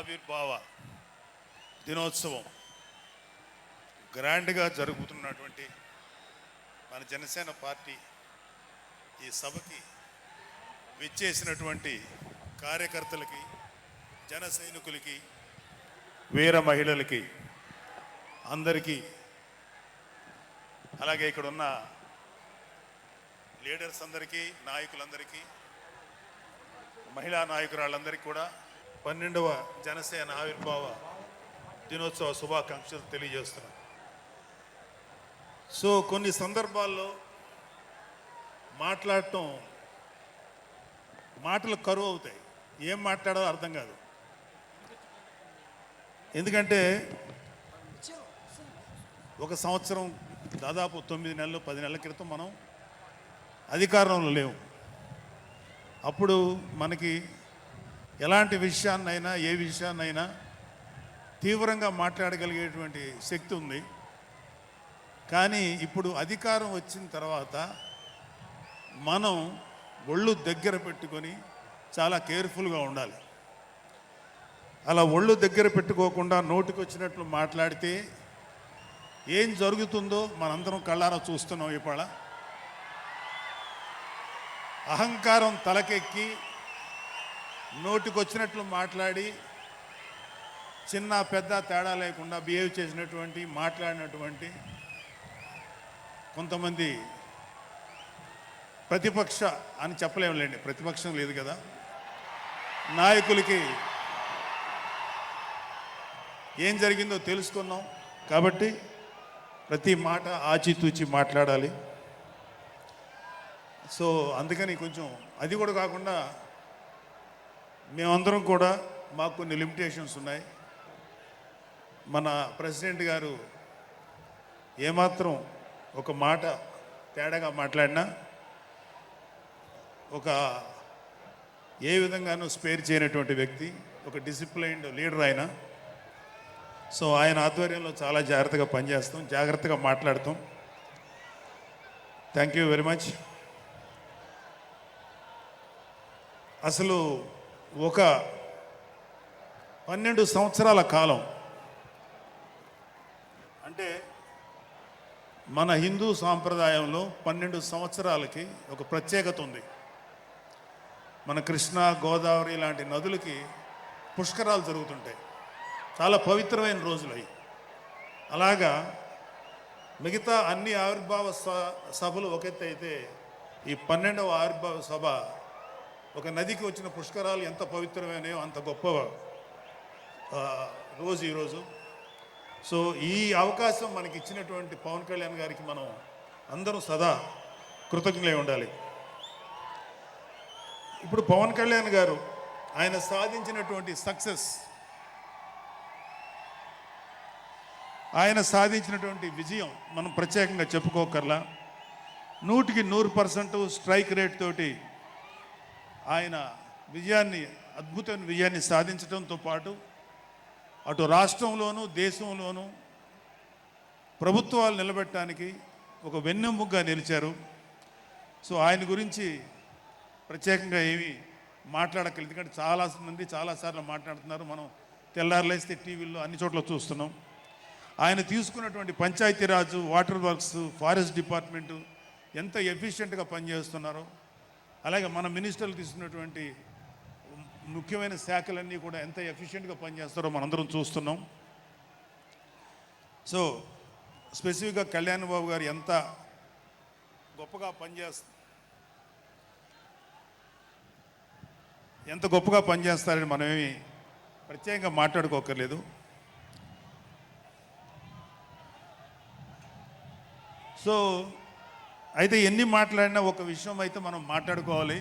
ఆవిర్భావ దినోత్సవం గ్రాండ్గా జరుగుతున్నటువంటి మన జనసేన పార్టీ ఈ సభకి విచ్చేసినటువంటి కార్యకర్తలకి, జన సైనికులకి, వీర మహిళలకి అందరికీ, అలాగే ఇక్కడ ఉన్న లీడర్స్ అందరికీ, నాయకులందరికీ, మహిళా నాయకురాళ్ళందరికీ కూడా 12వ జనసేన ఆవిర్భావ దినోత్సవ శుభాకాంక్షలు తెలియజేస్తున్నాను. సో కొన్ని సందర్భాల్లో మాట్లాడటం మాటలు కరువు అవుతాయి, ఏం మాట్లాడాలో అర్థం కాదు. ఎందుకంటే ఒక సంవత్సరం దాదాపు 9 నెలలు 10 నెలల క్రితం మనం అధికారంలో లేవు. అప్పుడు మనకి ఎలాంటి విషయాన్నైనా, ఏ విషయాన్నైనా తీవ్రంగా మాట్లాడగలిగేటువంటి శక్తి ఉంది. కానీ ఇప్పుడు అధికారం వచ్చిన తర్వాత మనం ఒళ్ళు దగ్గర పెట్టుకొని చాలా కేర్ఫుల్గా ఉండాలి. అలా ఒళ్ళు దగ్గర పెట్టుకోకుండా నోటికి వచ్చినట్లు మాట్లాడితే ఏం జరుగుతుందో మనందరం కళ్ళారా చూస్తున్నాం. ఇవాళ అహంకారం తలకెక్కి నోటికి వచ్చినట్లు మాట్లాడి చిన్న పెద్ద తేడా లేకుండా బిహేవ్ చేసినటువంటి, మాట్లాడినటువంటి కొంతమంది ప్రతిపక్ష అని చెప్పలేములేండి, ప్రతిపక్షం లేదు కదా, నాయకులకి ఏం జరిగిందో తెలుసుకున్నాం. కాబట్టి ప్రతి మాట ఆచితూచి మాట్లాడాలి. సో అందుకని కొంచెం అది కూడా కాకుండా మేమందరం కూడా మాకు కొన్ని లిమిటేషన్స్ ఉన్నాయి. మన ప్రెసిడెంట్ గారు ఏమాత్రం ఒక మాట తేడాగా మాట్లాడినా ఒక ఏ విధంగానూ స్పేర్ చేయనటువంటి వ్యక్తి, ఒక డిసిప్లైన్డ్ లీడర్ ఆయన. సో ఆయన ఆధ్వర్యంలో చాలా జాగ్రత్తగా పనిచేస్తాం, జాగ్రత్తగా మాట్లాడతాం. Thank you very much. అసలు ఒక 12 సంవత్సరాల కాలం అంటే మన హిందూ సాంప్రదాయంలో 12 సంవత్సరాలకి ఒక ప్రత్యేకత ఉంది. మన కృష్ణా, గోదావరి లాంటి నదులకి పుష్కరాలు జరుగుతుంటాయి. చాలా పవిత్రమైన రోజులు అవి. అలాగా మిగతా అన్ని ఆవిర్భావ సభలు ఒక ఎత్తు అయితే ఈ 12వ ఆవిర్భావ సభ ఒక నదికి వచ్చిన పుష్కరాలు ఎంత పవిత్రమైనయో అంత గొప్ప రోజు ఈరోజు. సో ఈ అవకాశం మనకి ఇచ్చినటువంటి పవన్ కళ్యాణ్ గారికి మనం అందరూ సదా కృతజ్ఞులై ఉండాలి. ఇప్పుడు పవన్ కళ్యాణ్ గారు ఆయన సాధించినటువంటి సక్సెస్, ఆయన సాధించినటువంటి విజయం మనం ప్రత్యేకంగా చెప్పుకోకర్లా. 100కి 100% స్ట్రైక్ రేట్ తోటి ఆయన విజయాన్ని, అద్భుతమైన విజయాన్ని సాధించడంతో పాటు అటు రాష్ట్రంలోనూ దేశంలోనూ ప్రభుత్వాలు నిలబెట్టడానికి ఒక వెన్నెముగ్గా నిలిచారు. సో ఆయన గురించి ప్రత్యేకంగా ఏమీ మాట్లాడక్కర్లేదు, ఎందుకంటే చాలామంది చాలాసార్లు మాట్లాడుతున్నారు. మనం తెల్లారులేస్తే టీవీల్లో అన్ని చోట్ల చూస్తున్నాం. ఆయన తీసుకున్నటువంటి Panchayati Raj, water works, forest department ఎంత ఎఫిషియెంట్గా పనిచేస్తున్నారో, అలాగే మన మినిస్టర్లు తీసుకున్నటువంటి ముఖ్యమైన శాఖలన్నీ కూడా ఎంత ఎఫిషియెంట్గా పనిచేస్తారో మనందరం చూస్తున్నాం. సో స్పెసిఫిక్గా కళ్యాణ్ బాబు గారు ఎంత గొప్పగా పనిచేస్తారని మనమేమి ప్రత్యేకంగా మాట్లాడుకోకర్లేదు. సో అయితే ఎన్ని మాట్లాడినా ఒక విషయం అయితే మనం మాట్లాడుకోవాలి.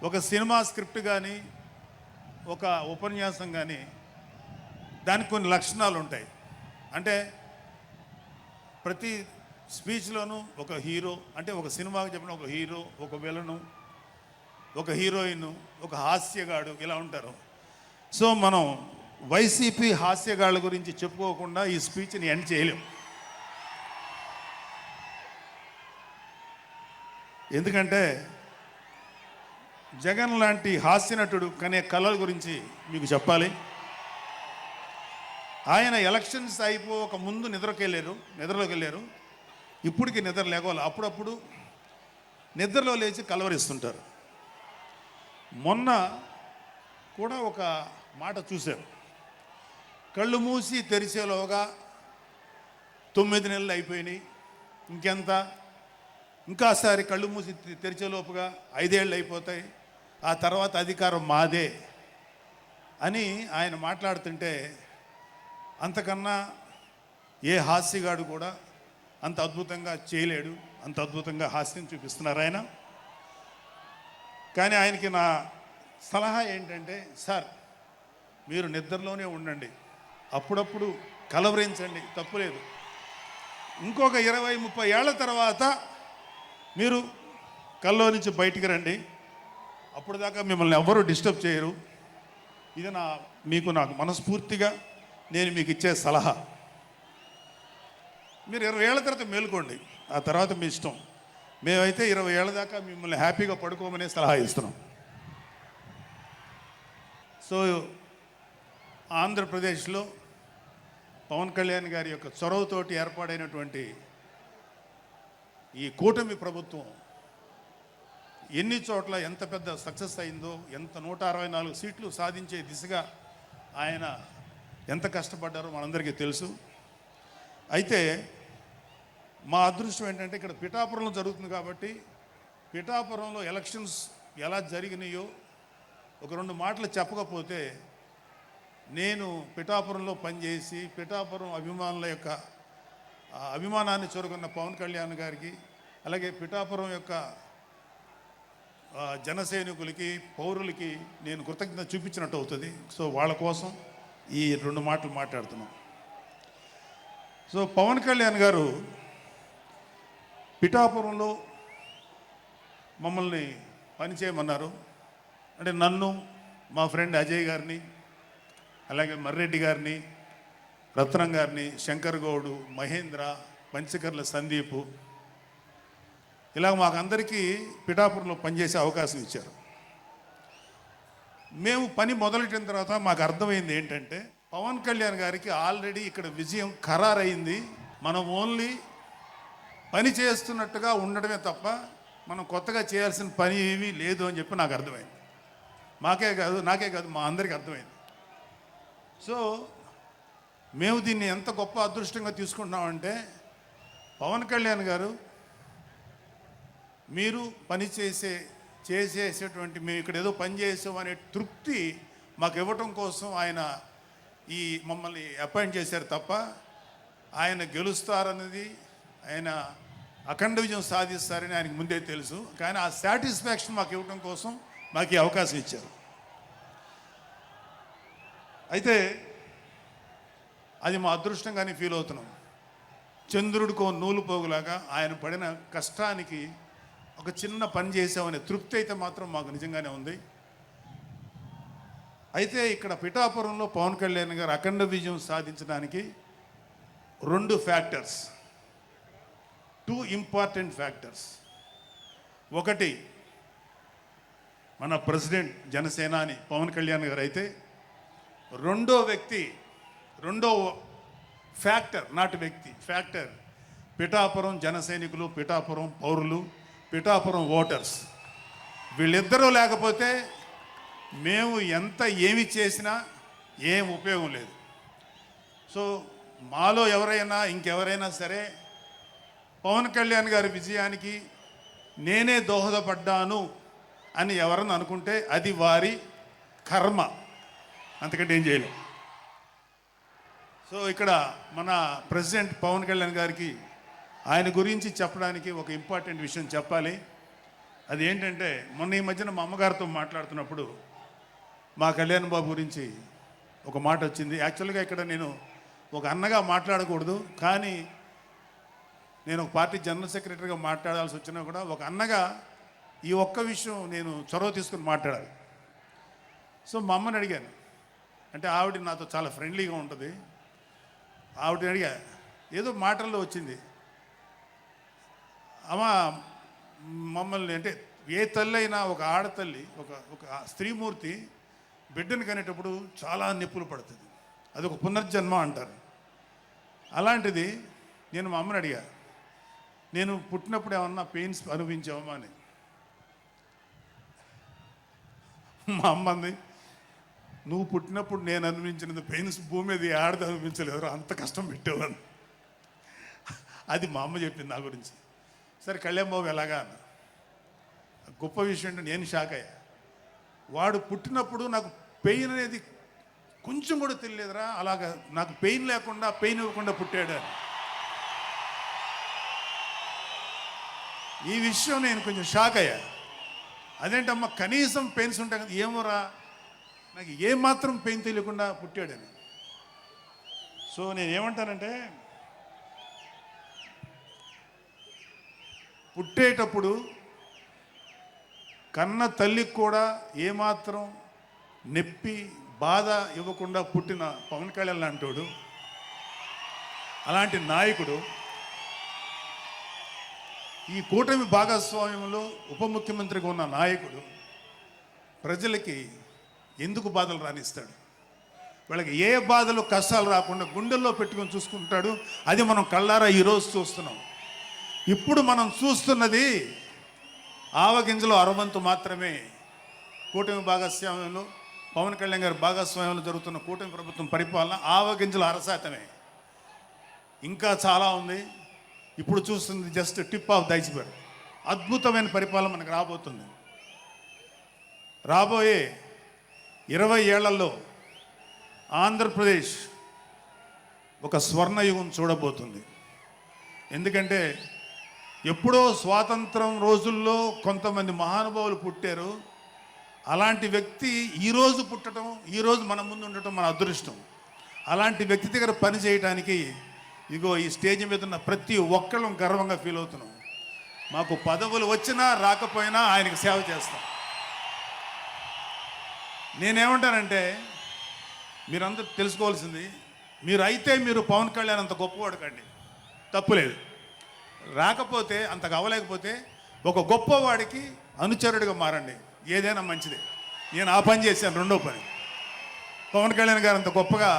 ఒక సినిమా స్క్రిప్ట్ కానీ, ఒక ఉపన్యాసం కానీ, దానికి కొన్ని లక్షణాలు ఉంటాయి. అంటే ప్రతి స్పీచ్లోనూ ఒక హీరో, అంటే ఒక సినిమాకి చెప్పిన ఒక హీరో, ఒక విలను, ఒక హీరోయిన్, ఒక హాస్యగాడు, ఇలా ఉంటారు. సో మనం వైసీపీ హాస్యగాళ్ళ గురించి చెప్పుకోకుండా ఈ స్పీచ్ని ఎండ్ చేయలేం. ఎందుకంటే జగన్ లాంటి హాస్యనటుడు కనే కళల గురించి మీకు చెప్పాలి. ఆయన ఎలక్షన్స్ అయిపోక ముందు నిద్రలోకి వెళ్ళారు. ఇప్పటికి నిద్ర లేవాలి. అప్పుడప్పుడు నిద్రలో లేచి కలవరిస్తుంటారు. మొన్న కూడా ఒక మాట చూశారు. కళ్ళు మూసి తెరిచేలోగా 9 నెలలు అయిపోయినాయి, ఇంకెంత, ఇంకాసారి కళ్ళు మూసి తెరిచేలోపుగా 5 ఏళ్ళు అయిపోతాయి, ఆ తర్వాత అధికారం మాదే అని ఆయన మాట్లాడుతుంటే అంతకన్నా ఏ హాస్యగాడు కూడా అంత అద్భుతంగా చేయలేడు. అంత అద్భుతంగా హాస్యం చూపిస్తున్నారు ఆయన. కానీ ఆయనకి నా సలహా ఏంటంటే, సార్ మీరు నిద్రలోనే ఉండండి, అప్పుడప్పుడు కలవరించండి, తప్పులేదు. ఇంకొక 20-30 ఏళ్ల తర్వాత మీరు కల్లో నుంచి బయటికి రండి, అప్పుడు దాకా మిమ్మల్ని ఎవ్వరూ డిస్టర్బ్ చేయరు. ఇది నాకు మనస్ఫూర్తిగా నేను మీకు ఇచ్చే సలహా. మీరు 20 ఏళ్ల తర్వాత మేలుకోండి, ఆ తర్వాత మీ ఇష్టం. మేమైతే 20 ఏళ్ల దాకా మిమ్మల్ని హ్యాపీగా పడుకోమనే సలహా ఇస్తున్నాం. సో ఆంధ్రప్రదేశ్లో పవన్ కళ్యాణ్ గారి యొక్క చొరవతోటి ఏర్పాడైనటువంటి ఈ కూటమి ప్రభుత్వం ఎన్ని చోట్ల ఎంత పెద్ద సక్సెస్ అయిందో, ఎంత 164 సీట్లు సాధించే దిశగా ఆయన ఎంత కష్టపడ్డారో మనందరికీ తెలుసు. అయితే మా అదృష్టం ఏంటంటే ఇక్కడ పిఠాపురంలో జరుగుతుంది కాబట్టి పిఠాపురంలో ఎలక్షన్స్ ఎలా జరిగినాయో ఒక 2 మాటలు చెప్పకపోతే, నేను పిఠాపురంలో పనిచేసి పిఠాపురం అభిమానుల యొక్క అభిమానాన్ని చూరుకున్న పవన్ కళ్యాణ్ గారికి, అలాగే పిఠాపురం యొక్క జన సైనికులకి, పౌరులకి నేను కృతజ్ఞత చూపించినట్టు అవుతుంది. సో వాళ్ళ కోసం ఈ 2 మాటలు మాట్లాడుతున్నాం. సో పవన్ కళ్యాణ్ గారు పిఠాపురంలో మమ్మల్ని పనిచేయమన్నారు. అంటే నన్ను, మా ఫ్రెండ్ అజయ్ గారిని, అలాగే మర్రెడ్డి గారిని, రత్నం గారిని, శంకర్ గౌడు, మహేంద్ర, పంచకర్ల సందీపు, ఇలా మాకందరికీ పిఠాపురంలో పనిచేసే అవకాశం ఇచ్చారు. మేము పని మొదలెట్టిన తర్వాత మాకు అర్థమైంది ఏంటంటే, పవన్ కళ్యాణ్ గారికి ఆల్రెడీ ఇక్కడ విజయం ఖరారైంది. మనం ఓన్లీ పని చేస్తున్నట్టుగా ఉండడమే తప్ప మనం కొత్తగా చేయాల్సిన పని ఏమీ లేదు అని చెప్పి నాకు అర్థమైంది. నాకే కాదు మా అందరికీ అర్థమైంది. సో మేము దీన్ని ఎంత గొప్ప అదృష్టంగా తీసుకుంటున్నామంటే, పవన్ కళ్యాణ్ గారు మీరు పని చేసేటువంటి మేము ఇక్కడ ఏదో పని చేసాం అనే తృప్తి మాకు ఇవ్వటం కోసం ఆయన ఈ మమ్మల్ని అపాయింట్ చేశారు తప్ప ఆయన గెలుస్తారన్నది, ఆయన అఖండ విజయం సాధిస్తారని ఆయనకు ముందే తెలుసు. కానీ ఆ సాటిస్ఫాక్షన్ మాకు ఇవ్వటం కోసం మాకు ఈ అవకాశం ఇచ్చారు. అయితే అది మా అదృష్టంగానే ఫీల్ అవుతున్నాం. చంద్రుడికో నూలు పోగులాగా ఆయన పడిన కష్టానికి ఒక చిన్న పని చేసామనే తృప్తి అయితే మాత్రం మాకు నిజంగానే ఉంది. అయితే ఇక్కడ పిఠాపురంలో పవన్ కళ్యాణ్ గారు అఖండ విజయం సాధించడానికి 2 ఫ్యాక్టర్స్, 2 ఇంపార్టెంట్ ఫ్యాక్టర్స్. ఒకటి మన ప్రెసిడెంట్ జనసేనాని పవన్ కళ్యాణ్ గారు అయితే, రెండో ఫ్యాక్టర్, నాటి వ్యక్తి ఫ్యాక్టర్ పిఠాపురం జన సైనికులు, పిఠాపురం పౌరులు, పిఠాపురం ఓటర్స్. వీళ్ళిద్దరూ లేకపోతే మేము ఏమి చేసినా ఏం ఉపయోగం లేదు. సో మాలో ఇంకెవరైనా సరే పవన్ కళ్యాణ్ గారి విజయానికి నేనే దోహదపడ్డాను అని ఎవరన్నా అనుకుంటే అది వారి కర్మ, అంతకంటే ఏం చేయలేం. సో ఇక్కడ మన ప్రెసిడెంట్ పవన్ కళ్యాణ్ గారికి ఆయన గురించి చెప్పడానికి ఒక ఇంపార్టెంట్ విషయం చెప్పాలి. అది ఏంటంటే, మొన్న ఈ మధ్యన మా అమ్మగారితో మాట్లాడుతున్నప్పుడు మా కళ్యాణ్ బాబు గురించి ఒక మాట వచ్చింది. యాక్చువల్గా ఇక్కడ నేను ఒక అన్నగా మాట్లాడకూడదు, కానీ నేను ఒక పార్టీ జనరల్ సెక్రటరీగా మాట్లాడాల్సి వచ్చినా కూడా ఒక అన్నగా ఈ ఒక్క విషయం నేను చొరవ తీసుకుని మాట్లాడాలి. సో మా అమ్మని అడిగాను, అంటే ఆవిడ నాతో చాలా ఫ్రెండ్లీగా ఉంటుంది. ఆవిడని అడిగా, ఏదో మాటల్లో వచ్చింది, అమ్మ మమ్మల్ని, అంటే ఏ తల్లి అయినా ఒక ఆడతల్లి, ఒక స్త్రీమూర్తి బిడ్డను కనేటప్పుడు చాలా నొప్పులు పడుతుంది. అది ఒక పునర్జన్మ అంటారు. అలాంటిది నేను మా అమ్మని అడిగా, నేను పుట్టినప్పుడు ఏమన్నా పెయిన్స్ అనుభవించావమ్మా అని. మా అమ్మ అంది, నువ్వు పుట్టినప్పుడు నేను అనుభవించిన పెయిన్స్ భూమి మీద ఆడది అనుభవించలేదు, అంత కష్టం పెట్టేవాడిని. అది మా అమ్మ చెప్పింది నా గురించి. సరే కళ్యాణ్ బాబు ఎలాగా అన్న. గొప్ప విషయం అంటే నేను షాక్ అయ్యా. వాడు పుట్టినప్పుడు నాకు పెయిన్ అనేది కొంచెం కూడా తెలియలేదురా, అలాగా నాకు పెయిన్ లేకుండా పెయిన్ ఇవ్వకుండా పుట్టాడు అని. ఈ విషయం నేను కొంచెం షాక్ అయ్యా. అదేంటమ్మా కనీసం పెయిన్స్ ఉంటాయి కదా, ఏమోరా నాకు ఏమాత్రం పెయిన్ తెలియకుండా పుట్టాడని. సో నేను ఏమంటానంటే, పుట్టేటప్పుడు కన్న తల్లికి కూడా ఏమాత్రం నొప్పి బాధ ఇవ్వకుండా పుట్టిన పవన్ కళ్యాణ్ లాంటోడు, అలాంటి నాయకుడు ఈ కూటమి భాగస్వామ్యంలో ఉప ముఖ్యమంత్రిగా ఉన్న నాయకుడు ప్రజలకి ఎందుకు బాధలు రానిస్తాడు? వాళ్ళకి ఏ బాధలు కష్టాలు రాకుండా గుండెల్లో పెట్టుకొని చూసుకుంటాడు. అది మనం కళ్ళారా ఈరోజు చూస్తున్నాం. ఇప్పుడు మనం చూస్తున్నది ఆవగింజలో అరవంతు మాత్రమే. కూటమి భాగస్వామ్యంలో పవన్ కళ్యాణ్ గారి భాగస్వామ్యంలో జరుగుతున్న కూటమి ప్రభుత్వం పరిపాలన ఆవగింజలు అరశాతమే. ఇంకా చాలా ఉంది. ఇప్పుడు చూస్తుంది just tip of the iceberg. అద్భుతమైన పరిపాలన మనకు రాబోతుంది. రాబోయే 20 ఏళ్లలో ఆంధ్రప్రదేశ్ ఒక స్వర్ణయుగం చూడబోతుంది. ఎందుకంటే ఎప్పుడో స్వాతంత్రం రోజుల్లో కొంతమంది మహానుభావులు పుట్టారు. అలాంటి వ్యక్తి ఈరోజు పుట్టడం, ఈరోజు మన ముందు ఉండటం మన అదృష్టం. అలాంటి వ్యక్తి దగ్గర పని చేయడానికి ఇగో ఈ స్టేజ్ మీద ఉన్న ప్రతి ఒక్కళ్ళం గర్వంగా ఫీల్ అవుతున్నాం. మాకు పదవులు వచ్చినా రాకపోయినా ఆయనకి సేవ చేస్తాం. నేనేమంటానంటే, మీరందరూ తెలుసుకోవాల్సింది, మీరు పవన్ కళ్యాణ్ అంత గొప్పవాడు కండి, తప్పులేదు. రాకపోతే అంతగా అవ్వలేకపోతే ఒక గొప్పవాడికి అనుచరుడిగా మారండి, ఏదైనా మంచిదే. నేను ఆ పని చేశాను. రెండో పని, పవన్ కళ్యాణ్ గారు అంత గొప్పగా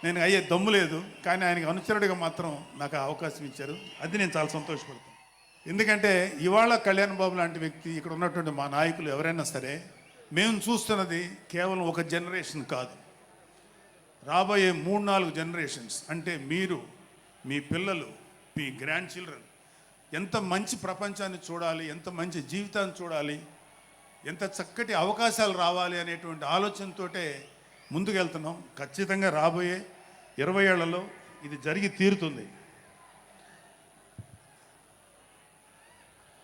నేను అయ్యే దమ్ము లేదు, కానీ ఆయనకి అనుచరుడిగా మాత్రం నాకు అవకాశం ఇచ్చారు. అది నేను చాలా సంతోషపడతాను. ఎందుకంటే ఇవాళ కళ్యాణ్ బాబు లాంటి వ్యక్తి, ఇక్కడ ఉన్నటువంటి మా నాయకులు ఎవరైనా సరే, మేము చూస్తున్నది కేవలం ఒక జనరేషన్ కాదు, రాబోయే 3-4 జనరేషన్స్. అంటే మీరు, మీ పిల్లలు, మీ గ్రాండ్ చిల్డ్రన్ ఎంత మంచి ప్రపంచాన్ని చూడాలి, ఎంత మంచి జీవితాన్ని చూడాలి, ఎంత చక్కటి అవకాశాలు రావాలి అనేటువంటి ఆలోచనతోటే ముందుకెళ్తున్నాం. ఖచ్చితంగా రాబోయే 20 ఏళ్లలో ఇది జరిగి తీరుతుంది.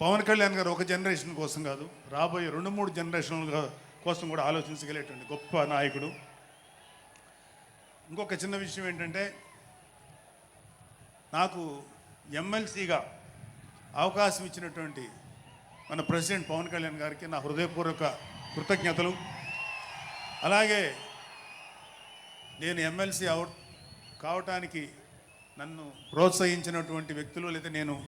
పవన్ కళ్యాణ్ గారు ఒక జనరేషన్ కోసం కాదు, రాబోయే 2-3 జనరేషన్ల కోసం కూడా ఆలోచించగలిగేటువంటి గొప్ప నాయకుడు. ఇంకొక చిన్న విషయం ఏంటంటే, నాకు ఎమ్మెల్సీగా అవకాశం ఇచ్చినటువంటి మన ప్రెసిడెంట్ పవన్ కళ్యాణ్ గారికి నా హృదయపూర్వక కృతజ్ఞతలు. అలాగే నేను ఎమ్మెల్సీ కావటానికి నన్ను ప్రోత్సహించినటువంటి వ్యక్తులు, లేదా నేను